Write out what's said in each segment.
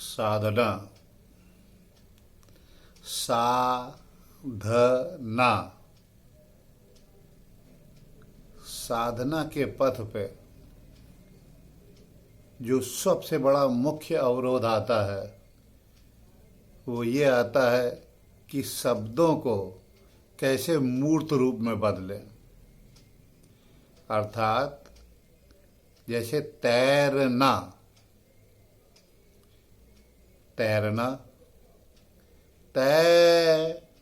साधना। साधना। साधना के पथ पे जो सबसे बड़ा मुख्य अवरोध आता है वो ये आता है कि शब्दों को कैसे मूर्त रूप में बदलें। अर्थात जैसे तैरना, तैरना, तैरना,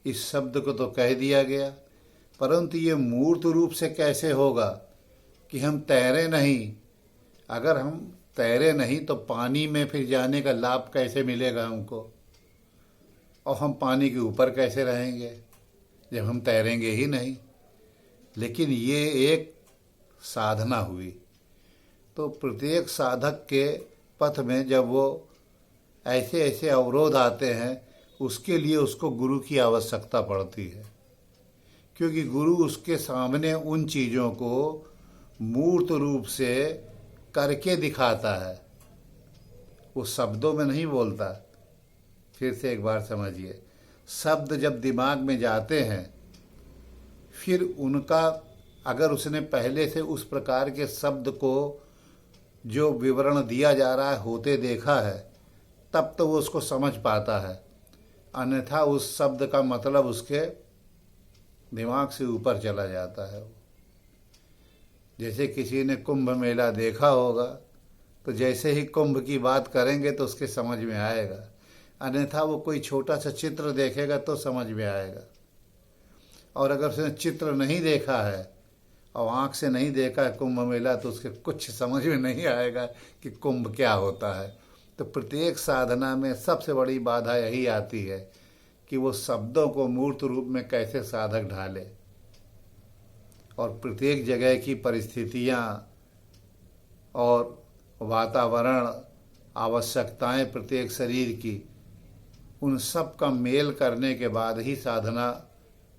इस शब्द को तो कह दिया गया, परंतु ये मूर्त रूप से कैसे होगा कि हम तैरे नहीं। अगर हम तैरे नहीं तो पानी में फिर जाने का लाभ कैसे मिलेगा हमको, और हम पानी के ऊपर कैसे रहेंगे जब हम तैरेंगे ही नहीं। लेकिन ये एक साधना हुई। तो प्रत्येक साधक के पथ में जब वो ऐसे ऐसे अवरोध आते हैं, उसके लिए उसको गुरु की आवश्यकता पड़ती है, क्योंकि गुरु उसके सामने उन चीज़ों को मूर्त रूप से करके दिखाता है, वो शब्दों में नहीं बोलता। फिर से एक बार समझिए, शब्द जब दिमाग में जाते हैं, फिर उनका अगर उसने पहले से उस प्रकार के शब्द को जो विवरण दिया जा रहा है होते देखा है, तब तो वो उसको समझ पाता है। अन्यथा उस शब्द का मतलब उसके दिमाग से ऊपर चला जाता है। जैसे किसी ने कुंभ मेला देखा होगा, तो जैसे ही कुंभ की बात करेंगे तो उसके समझ में आएगा, अन्यथा वो कोई छोटा सा चित्र देखेगा तो समझ में आएगा। और अगर उसने चित्र नहीं देखा है और आँख से नहीं देखा है कुंभ मेला, तो उसके कुछ समझ में नहीं आएगा कि कुंभ क्या होता है। तो प्रत्येक साधना में सबसे बड़ी बाधा यही आती है कि वो शब्दों को मूर्त रूप में कैसे साधक ढाले, और प्रत्येक जगह की परिस्थितियाँ और वातावरण, आवश्यकताएं प्रत्येक शरीर की, उन सब का मेल करने के बाद ही साधना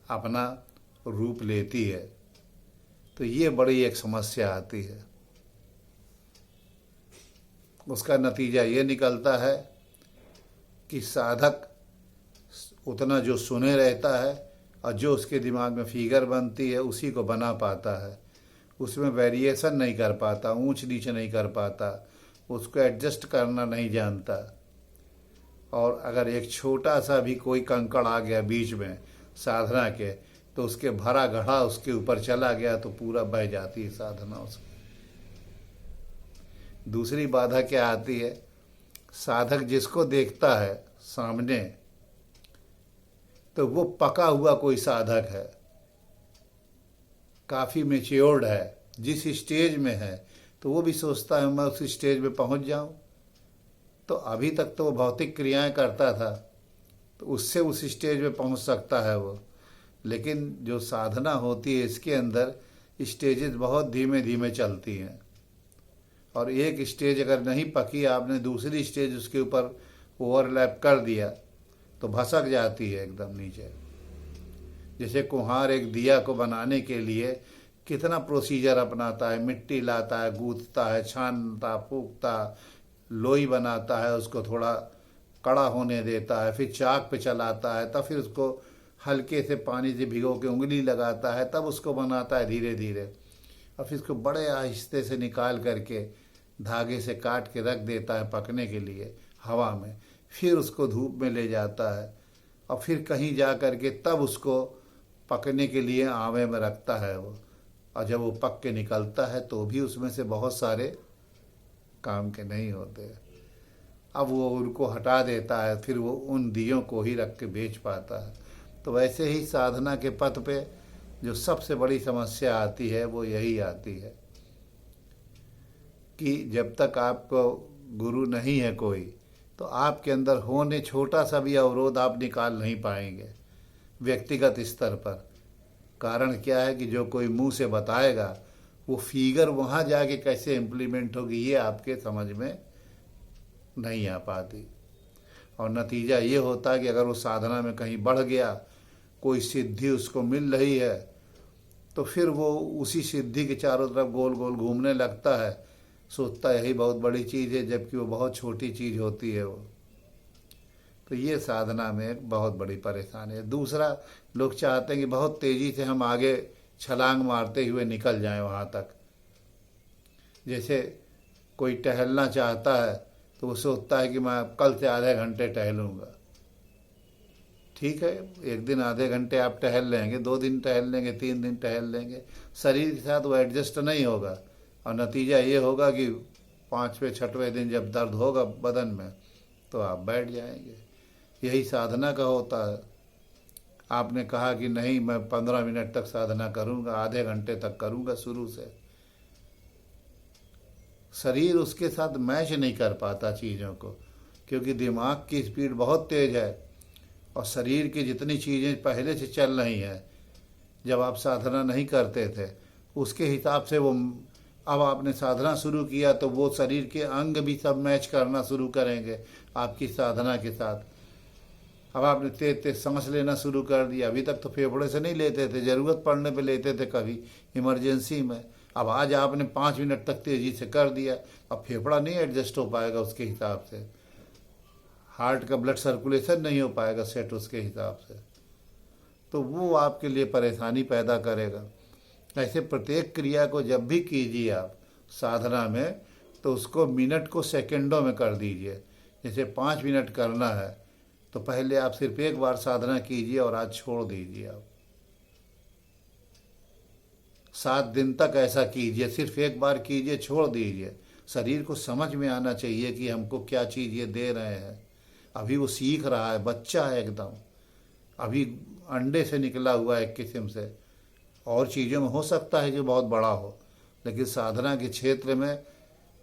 अपना रूप लेती है। तो ये बड़ी एक समस्या आती है। उसका नतीजा ये निकलता है कि साधक उतना जो सुने रहता है और जो उसके दिमाग में फिगर बनती है उसी को बना पाता है, उसमें वेरिएशन नहीं कर पाता, ऊंच नीच नहीं कर पाता, उसको एडजस्ट करना नहीं जानता। और अगर एक छोटा सा भी कोई कंकड़ आ गया बीच में साधना के, तो उसके भरा घड़ा उसके ऊपर चला गया तो पूरा बह जाती है साधना उसकी। दूसरी बाधा क्या आती है, साधक जिसको देखता है सामने, तो वो पका हुआ कोई साधक है, काफ़ी मैच्योर्ड है, जिस स्टेज में है, तो वो भी सोचता है मैं उस स्टेज में पहुंच जाऊं। तो अभी तक तो वो भौतिक क्रियाएं करता था, तो उससे उस स्टेज में पहुंच सकता है वो। लेकिन जो साधना होती है, इसके अंदर स्टेजेस बहुत धीमे धीमे चलती हैं, और एक स्टेज अगर नहीं पकी, आपने दूसरी स्टेज उसके ऊपर ओवरलैप कर दिया तो भसक जाती है एकदम नीचे। जैसे कुम्हार एक दिया को बनाने के लिए कितना प्रोसीजर अपनाता है, मिट्टी लाता है, गूंथता है, छानता, फूकता, लोई बनाता है, उसको थोड़ा कड़ा होने देता है, फिर चाक पे चलाता है, तब फिर उसको हल्के से पानी से भिगो के उंगली लगाता है, तब उसको बनाता है धीरे धीरे, और फिर उसको बड़े आहिस्ते से निकाल करके धागे से काट के रख देता है पकने के लिए हवा में। फिर उसको धूप में ले जाता है, और फिर कहीं जा करके तब उसको पकने के लिए आवे में रखता है वो। और जब वो पक के निकलता है तो भी उसमें से बहुत सारे काम के नहीं होते। अब वो उनको हटा देता है, फिर वो उन दियों को ही रख के बेच पाता है। तो वैसे ही साधना के पथ पे जो सबसे बड़ी समस्या आती है वो यही आती है कि जब तक आपको गुरु नहीं है कोई, तो आपके अंदर होने छोटा सा भी अवरोध आप निकाल नहीं पाएंगे व्यक्तिगत स्तर पर। कारण क्या है कि जो कोई मुंह से बताएगा, वो फिगर वहाँ जाके कैसे इम्प्लीमेंट होगी ये आपके समझ में नहीं आ पाती। और नतीजा ये होता है कि अगर वो साधना में कहीं बढ़ गया, कोई सिद्धि उसको मिल रही है, तो फिर वो उसी सिद्धि के चारों तरफ गोल गोल घूमने लगता है, सोचता है यही बहुत बड़ी चीज़ है, जबकि वो बहुत छोटी चीज़ होती है वो। तो ये साधना में एक बहुत बड़ी परेशानी है। दूसरा, लोग चाहते हैं कि बहुत तेज़ी से हम आगे छलांग मारते हुए निकल जाएं वहाँ तक। जैसे कोई टहलना चाहता है तो वो सोचता है कि मैं कल से आधे घंटे टहलूँगा। ठीक है, एक दिन आधे घंटे आप टहल लेंगे, 2 दिन टहल लेंगे, 3 दिन टहल लेंगे, शरीर के साथ वो एडजस्ट नहीं होगा और नतीजा ये होगा कि 5वें 6वें दिन जब दर्द होगा बदन में तो आप बैठ जाएंगे। यही साधना का होता है। आपने कहा कि नहीं मैं 15 मिनट तक साधना करूंगा, आधे घंटे तक करूंगा शुरू से, शरीर उसके साथ मैच नहीं कर पाता चीज़ों को, क्योंकि दिमाग की स्पीड बहुत तेज़ है और शरीर की जितनी चीज़ें पहले से चल रही हैं जब आप साधना नहीं करते थे उसके हिसाब से वो, अब आपने साधना शुरू किया तो वो शरीर के अंग भी सब मैच करना शुरू करेंगे आपकी साधना के साथ। अब आपने तेज तेज सांस लेना शुरू कर दिया। अभी तक तो फेफड़े से नहीं लेते थे, ज़रूरत पड़ने पे लेते थे कभी इमरजेंसी में। अब आज आपने 5 मिनट तक तेज़ी से कर दिया, अब फेफड़ा नहीं एडजस्ट हो पाएगा उसके हिसाब से, हार्ट का ब्लड सर्कुलेशन नहीं हो पाएगा सेट उसके हिसाब से, तो वो आपके लिए परेशानी पैदा करेगा। ऐसे प्रत्येक क्रिया को जब भी कीजिए आप साधना में तो उसको मिनट को सेकंडों में कर दीजिए। जैसे 5 मिनट करना है तो पहले आप सिर्फ एक बार साधना कीजिए और आज छोड़ दीजिए। आप 7 दिन तक ऐसा कीजिए, सिर्फ एक बार कीजिए, छोड़ दीजिए। शरीर को समझ में आना चाहिए कि हमको क्या चीज़ ये दे रहे हैं। अभी वो सीख रहा है, बच्चा है एकदम, अभी अंडे से निकला हुआ है एक किस्म से। और चीज़ों में हो सकता है जो बहुत बड़ा हो, लेकिन साधना के क्षेत्र में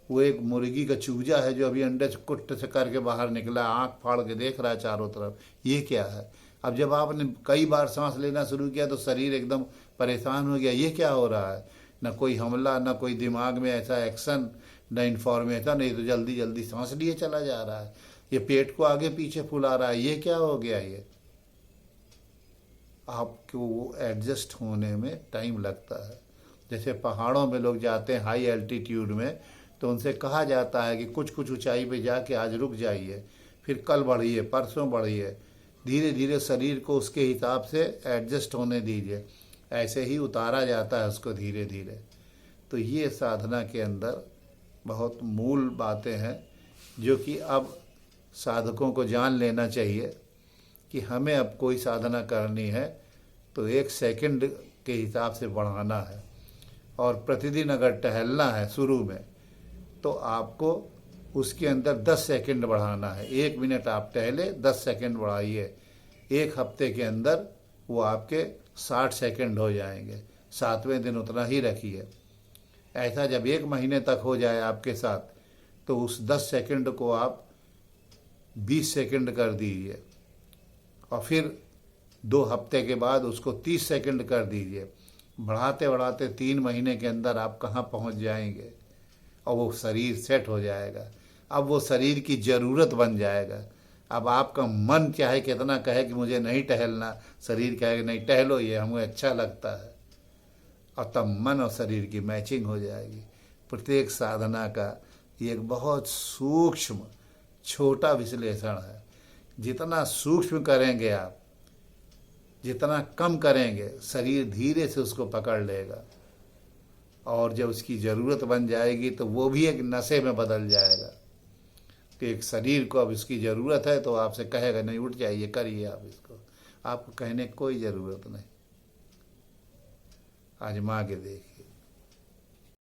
वो एक मुर्गी का चूजा है जो अभी अंडे से कुट्ट से करके बाहर निकला, आँख फाड़ के देख रहा है चारों तरफ, ये क्या है। अब जब आपने कई बार सांस लेना शुरू किया तो शरीर एकदम परेशान हो गया, ये क्या हो रहा है। न कोई हमला, न कोई दिमाग में ऐसा एक्शन, न इन्फॉर्मेशन, नहीं तो जल्दी जल्दी सांस लिए चला जा रहा है, ये पेट को आगे पीछे फुला रहा है, ये क्या हो गया। ये आपको वो एडजस्ट होने में टाइम लगता है। जैसे पहाड़ों में लोग जाते हैं हाई एल्टीट्यूड में, तो उनसे कहा जाता है कि कुछ कुछ ऊंचाई पे जाके आज रुक जाइए, फिर कल बढ़िए, परसों बढ़िए, धीरे धीरे शरीर को उसके हिसाब से एडजस्ट होने दीजिए। ऐसे ही उतारा जाता है उसको धीरे धीरे। तो ये साधना के अंदर बहुत मूल बातें हैं जो कि अब साधकों को जान लेना चाहिए कि हमें अब कोई साधना करनी है तो 1 सेकंड के हिसाब से बढ़ाना है। और प्रतिदिन अगर टहलना है शुरू में तो आपको उसके अंदर 10 सेकंड बढ़ाना है। 1 मिनट आप टहले, 10 सेकंड बढ़ाइए। 1 हफ्ते के अंदर वो आपके 60 सेकंड हो जाएंगे। 7वें दिन उतना ही रखिए। ऐसा जब 1 महीने तक हो जाए आपके साथ तो उस 10 सेकंड को आप 20 सेकंड कर दीजिए और फिर 2 हफ्ते के बाद उसको 30 सेकंड कर दीजिए। बढ़ाते बढ़ाते 3 महीने के अंदर आप कहाँ पहुँच जाएंगे और वो शरीर सेट हो जाएगा। अब वो शरीर की ज़रूरत बन जाएगा। अब आपका मन चाहे कितना कहे कि मुझे नहीं टहलना, शरीर कहे नहीं टहलो, ये हमें अच्छा लगता है, और तब मन और शरीर की मैचिंग हो जाएगी। प्रत्येक साधना का ये एक बहुत सूक्ष्म छोटा विश्लेषण है। जितना सूक्ष्म करेंगे आप, जितना कम करेंगे, शरीर धीरे से उसको पकड़ लेगा और जब उसकी ज़रूरत बन जाएगी तो वो भी एक नशे में बदल जाएगा कि एक शरीर को अब इसकी ज़रूरत है तो आपसे कहेगा नहीं उठ जाइए करिए आप इसको, आपको कहने की कोई ज़रूरत नहीं। आजमा के देखिए।